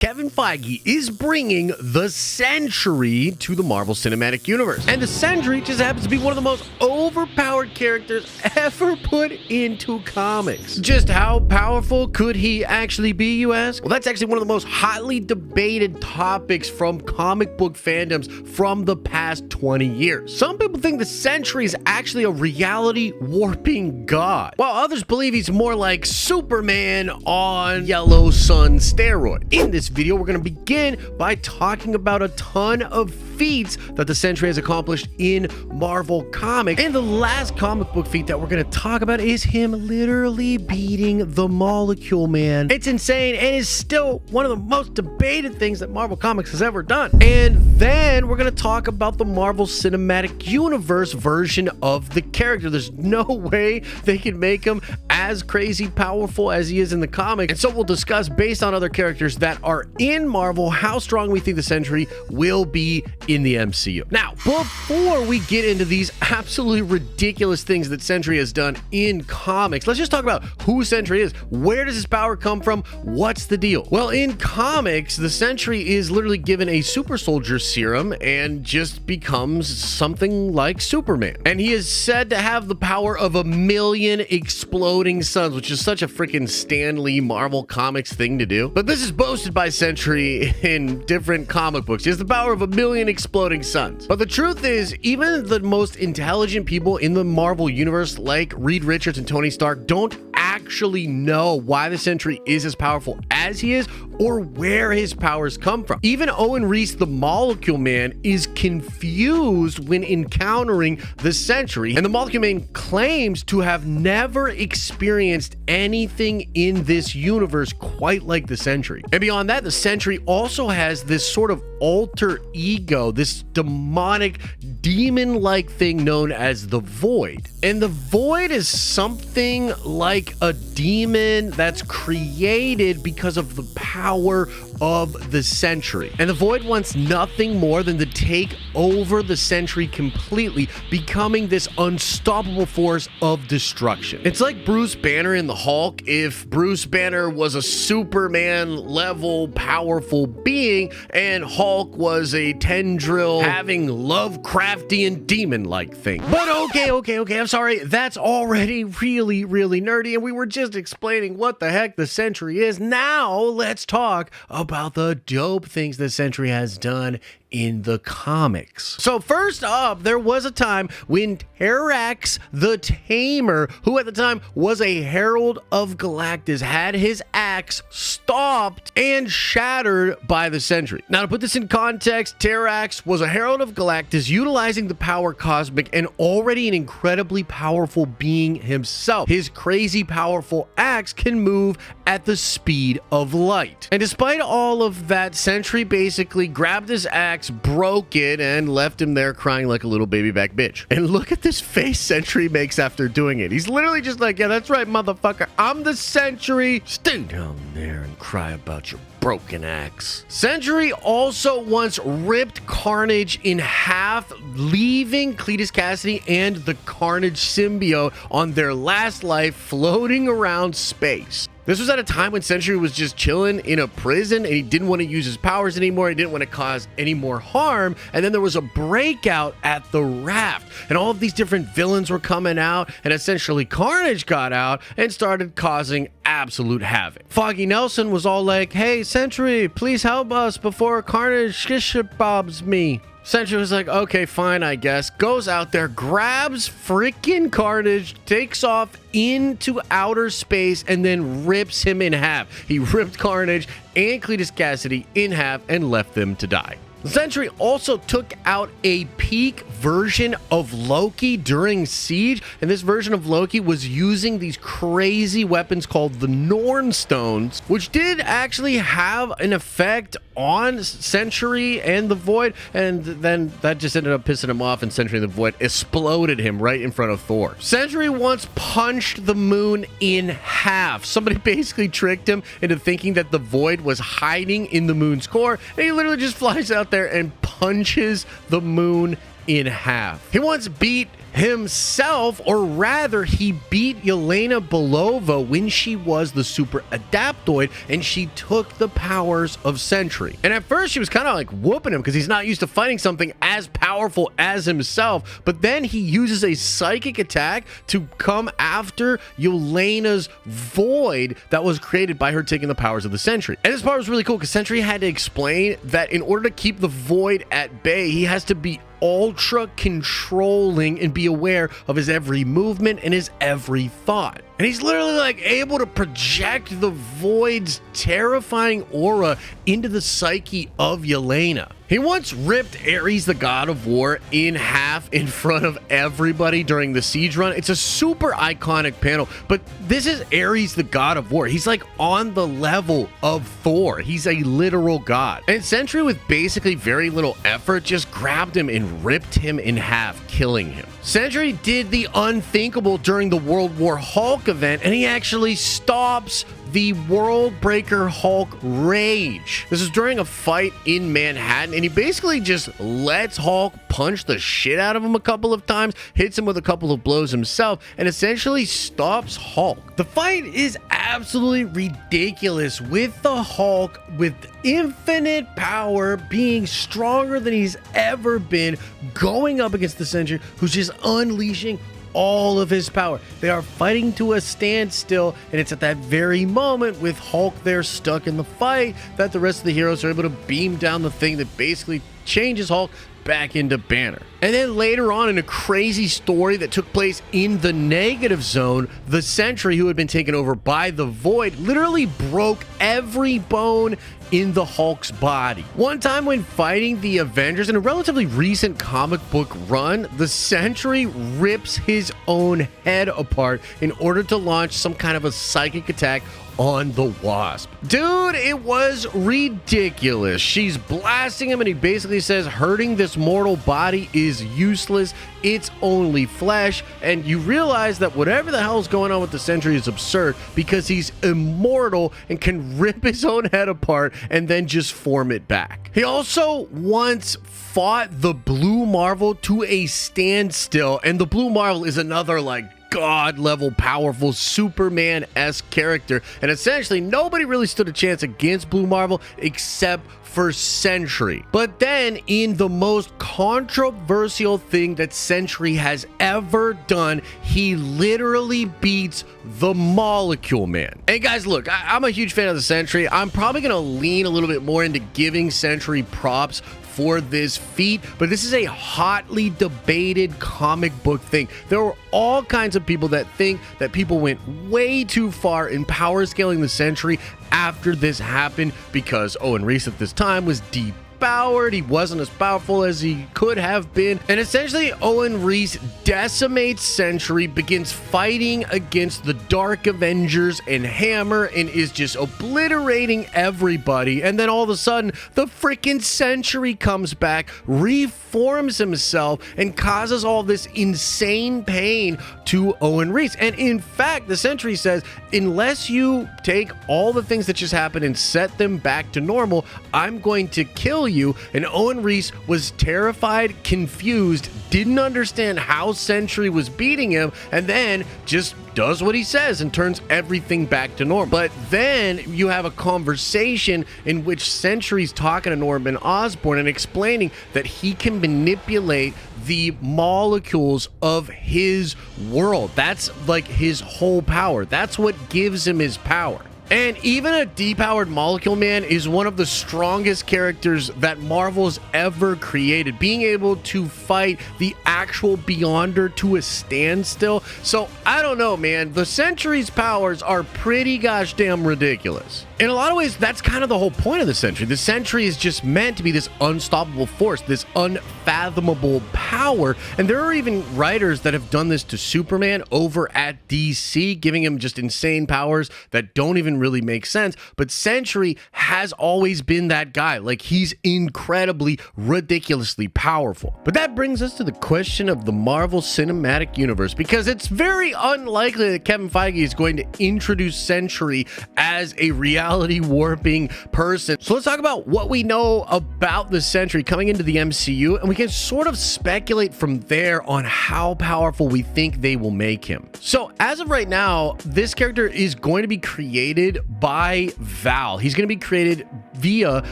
Kevin Feige is bringing the Sentry to the Marvel Cinematic Universe. And the Sentry just happens to be one of the most overpowered characters ever put into comics. Just how powerful could he actually be, you ask? Well, that's actually one of the most hotly debated topics from comic book fandoms from the past 20 years. Some people think the Sentry is actually a reality warping god, while others believe he's more like Superman on yellow sun steroid. In this video, we're going to begin by talking about a ton of feats that the Sentry has accomplished in Marvel Comics. And the last comic book feat that we're going to talk about is him literally beating the Molecule Man. It's insane and is still one of the most debated things that Marvel Comics has ever done. And then we're going to talk about the Marvel Cinematic Universe version of the character. There's no way they can make him as crazy powerful as he is in the comic. And so we'll discuss, based on other characters that are in Marvel, how strong we think the Sentry will be in the MCU. Now, before we get into these absolutely ridiculous things that Sentry has done in comics, let's just talk about who Sentry is. Where does his power come from? What's the deal? Well, in comics, the Sentry is literally given a super soldier serum and just becomes something like Superman. And he is said to have the power of 1,000,000 exploding suns, which is such a freaking Stan Lee Marvel Comics thing to do. But this is boasted by Sentry in different comic books. He has the power of 1,000,000 exploding suns. But the truth is, even the most intelligent people in the Marvel universe, like Reed Richards and Tony Stark, don't actually know why the Sentry is as powerful as he is or where his powers come from. Even Owen Reese, the Molecule Man, is confused when encountering the Sentry, and the Molecule Man claims to have never experienced anything in this universe quite like the Sentry. And beyond that, the Sentry also has this sort of alter ego, this demonic, demon-like thing known as the Void. And the Void is something like a demon that's created because of the power of the Sentry. And the Void wants nothing more than to take over the Sentry completely, becoming this unstoppable force of destruction. It's like Bruce Banner in the Hulk if Bruce Banner was a Superman level powerful being and Hulk was a tendril having Lovecraftian demon-like thing. But okay, I'm sorry, that's already really nerdy, and we were just explaining what the heck the Sentry is. Now let's talk about the dope things the Sentry has done in the comics. So first up, there was a time when Terrax the Tamer, who at the time was a Herald of Galactus, had his axe stopped and shattered by the Sentry. Now, to put this in context, Terrax was a Herald of Galactus utilizing the power cosmic and already an incredibly powerful being himself. His crazy powerful axe can move at the speed of light. And despite all of that, Sentry basically grabbed his axe, broke it, and left him there crying like a little baby back bitch. And look at this face Sentry makes after doing it. He's literally just like, yeah, that's right, motherfucker. I'm the Sentry. Stay down there and cry about your broken axe. Sentry also once ripped Carnage in half, leaving Cletus Cassidy and the Carnage symbiote on their last life floating around space. This was at a time when Sentry was just chilling in a prison and he didn't want to use his powers anymore. He didn't want to cause any more harm. And then there was a breakout at the raft and all of these different villains were coming out, and essentially Carnage got out and started causing absolute havoc. Foggy Nelson was all like, hey, Sentry, please help us before Carnage shish bobs me. Sentry was like, okay, fine, I guess. Goes out there, grabs freaking Carnage, takes off into outer space, and then rips him in half. He ripped Carnage and Cletus Cassidy in half and left them to die. The Sentry also took out a peak version of Loki during Siege, and this version of Loki was using these crazy weapons called the Norn Stones, which did actually have an effect on Sentry and the Void, and then that just ended up pissing him off, and Sentry and the Void exploded him right in front of Thor. Sentry once punched the moon in half. Somebody basically tricked him into thinking that the Void was hiding in the moon's core, and he literally just flies out there and punches the moon in half. He once beat himself, or rather, he beat Yelena Belova when she was the super adaptoid and she took the powers of Sentry. And at first, she was kind of like whooping him because he's not used to fighting something as powerful as himself. But then he uses a psychic attack to come after Yelena's void that was created by her taking the powers of the Sentry. And this part was really cool because Sentry had to explain that in order to keep the void at bay, he has to be ultra controlling and be aware of his every movement and his every thought. And he's literally like able to project the void's terrifying aura into the psyche of Yelena. He once ripped Ares, the god of war, in half in front of everybody during the siege run. It's a super iconic panel, but this is Ares, the god of war. He's like on the level of Thor. He's a literal god. And Sentry, with basically very little effort, just grabbed him and ripped him in half, killing him. Sentry did the unthinkable during the World War Hulk event, and he actually stops the World Breaker Hulk rage. This is during a fight in Manhattan, and he basically just lets Hulk punch the shit out of him a couple of times, hits him with a couple of blows himself, and essentially stops Hulk. The fight is absolutely ridiculous, with the Hulk with infinite power, being stronger than he's ever been, going up against the Sentry, who's just unleashing all of his power. They are fighting to a standstill, and it's at that very moment, with Hulk there stuck in the fight, that the rest of the heroes are able to beam down the thing that basically changes Hulk back into Banner. And then later on, in a crazy story that took place in the negative zone, the Sentry, who had been taken over by the Void, literally broke every bone in the Hulk's body. One time when fighting the Avengers in a relatively recent comic book run, the Sentry rips his own head apart in order to launch some kind of a psychic attack on the Wasp. Dude, it was ridiculous. She's blasting him, and he basically says hurting this mortal body is useless. It's only flesh. And you realize that whatever the hell is going on with the Sentry is absurd, because he's immortal and can rip his own head apart and then just form it back. He also once fought the Blue Marvel to a standstill, and the Blue Marvel is another like god level powerful Superman-esque character, and essentially nobody really stood a chance against Blue Marvel except for Sentry. But then, in the most controversial thing that Sentry has ever done, he literally beats the Molecule Man. And guys, look, I'm a huge fan of the Sentry. I'm probably gonna lean a little bit more into giving Sentry props for this feat, but this is a hotly debated comic book thing. There were all kinds of people that think that people went way too far in power scaling the Sentry after this happened, because Owen Reese at this time was depowered. He wasn't as powerful as he could have been, and essentially Owen Reese decimates Sentry, begins fighting against the Dark Avengers and Hammer, and is just obliterating everybody. And then all of a sudden, the freaking Sentry comes back, reforms himself, and causes all this insane pain to Owen Reese. And in fact, the Sentry says, unless you take all the things that just happened and set them back to normal, I'm going to kill you. And Owen Reese was terrified, confused, didn't understand how Sentry was beating him, and then just does what he says and turns everything back to normal. But then you have a conversation in which Sentry's talking to Norman Osborn and explaining that he can manipulate the molecules of his world. That's like his whole power. That's what gives him his power. And even a depowered Molecule Man is one of the strongest characters that Marvel's ever created, being able to fight the actual Beyonder to a standstill. So I don't know, man. The Sentry's powers are pretty gosh damn ridiculous. In a lot of ways, that's kind of the whole point of the Sentry. The Sentry is just meant to be this unstoppable force, this unfathomable power. And there are even writers that have done this to Superman over at DC, giving him just insane powers that don't even really make sense. But Sentry has always been that guy. Like, he's incredibly, ridiculously powerful. But that brings us to the question of the Marvel Cinematic Universe, because it's very unlikely that Kevin Feige is going to introduce Sentry as a reality reality warping person. So let's talk about what we know about the Sentry coming into the MCU, and we can sort of speculate from there on how powerful we think they will make him. So as of right now, this character is going to be created by Val. He's going to be created via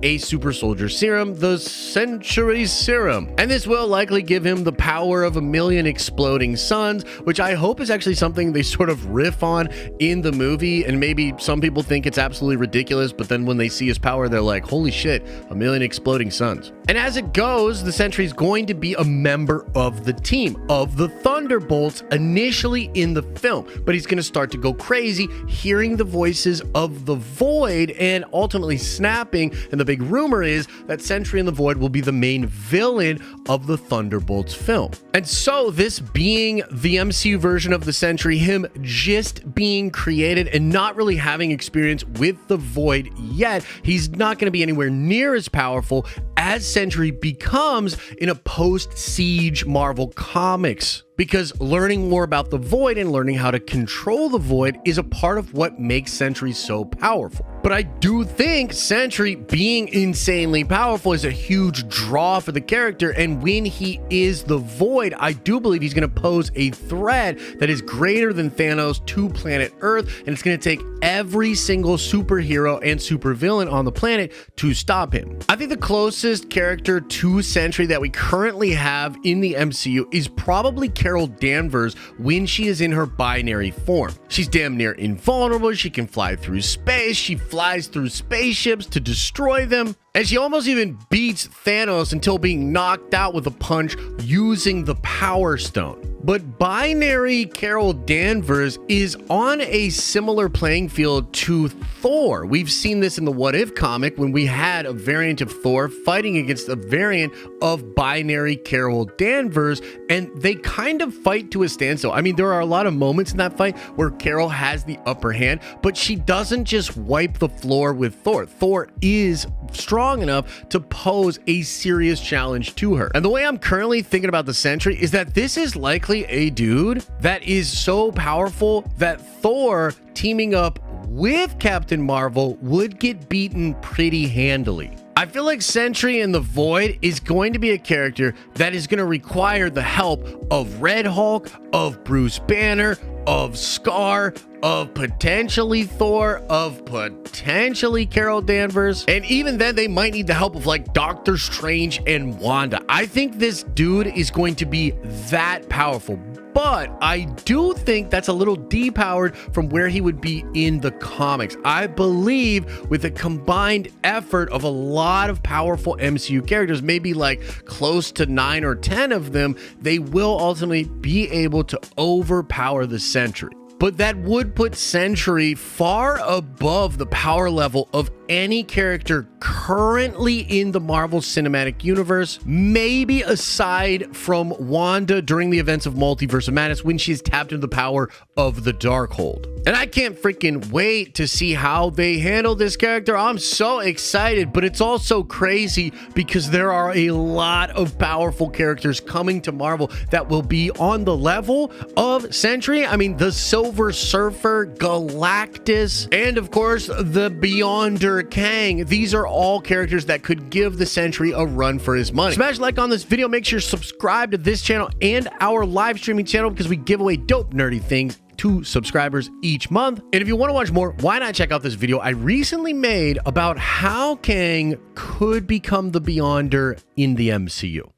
a super soldier serum, the Sentry serum. And this will likely give him the power of 1,000,000 exploding suns, which I hope is actually something they sort of riff on in the movie. And maybe some people think it's absolutely ridiculous, but then when they see his power, they're like, holy shit, 1,000,000 exploding suns. And as it goes, the Sentry is going to be a member of the team of the Thunderbolts initially in the film, but he's going to start to go crazy hearing the voices of the Void and ultimately snapping. And the big rumor is that Sentry and the Void will be the main villain of the Thunderbolts film. And so this being the MCU version of the Sentry, him just being created and not really having experience with the Void yet, he's not going to be anywhere near as powerful as Sentry becomes in a post-Siege Marvel Comics. Because learning more about the Void and learning how to control the Void is a part of what makes Sentry so powerful. But I do think Sentry being insanely powerful is a huge draw for the character, and when he is the Void, I do believe he's going to pose a threat that is greater than Thanos to planet Earth, and it's going to take every single superhero and supervillain on the planet to stop him. I think the closest character to Sentry that we currently have in the MCU is probably Carol Danvers when she is in her binary form. She's damn near invulnerable. She can fly through space. She flies through spaceships to destroy them. And she almost even beats Thanos until being knocked out with a punch using the Power Stone. But binary Carol Danvers is on a similar playing field to Thor. We've seen this in the What If comic when we had a variant of Thor fighting against a variant of binary Carol Danvers, and they kind of fight to a standstill. I mean, there are a lot of moments in that fight where Carol has the upper hand, but she doesn't just wipe the floor with Thor. Thor is strong enough to pose a serious challenge to her. And the way I'm currently thinking about the Sentry is that this is likely a dude that is so powerful that Thor teaming up with Captain Marvel would get beaten pretty handily. I feel like Sentry in the Void is going to be a character that is going to require the help of Red Hulk, of Bruce Banner, of Scar, of potentially Thor, of potentially Carol Danvers, and even then they might need the help of like Doctor Strange and Wanda. I think this dude is going to be that powerful, but I do think that's a little depowered from where he would be in the comics. I believe with a combined effort of a lot of powerful MCU characters, maybe like close to 9 or 10 of them, they will ultimately be able to overpower the Sentry. But that would put Sentry far above the power level of any character currently in the Marvel Cinematic Universe, maybe aside from Wanda during the events of Multiverse of Madness when she's tapped into the power of the Darkhold. And I can't freaking wait to see how they handle this character. I'm so excited, but it's also crazy because there are a lot of powerful characters coming to Marvel that will be on the level of Sentry. I mean, the Silver Surfer, Galactus, and of course, the Beyonder Kang. These are all characters that could give the Sentry a run for his money. Smash like on this video. Make sure you subscribe to this channel and our live streaming channel because we give away dope nerdy things to subscribers each month. And if you want to watch more, why not check out this video I recently made about how Kang could become the Beyonder in the MCU.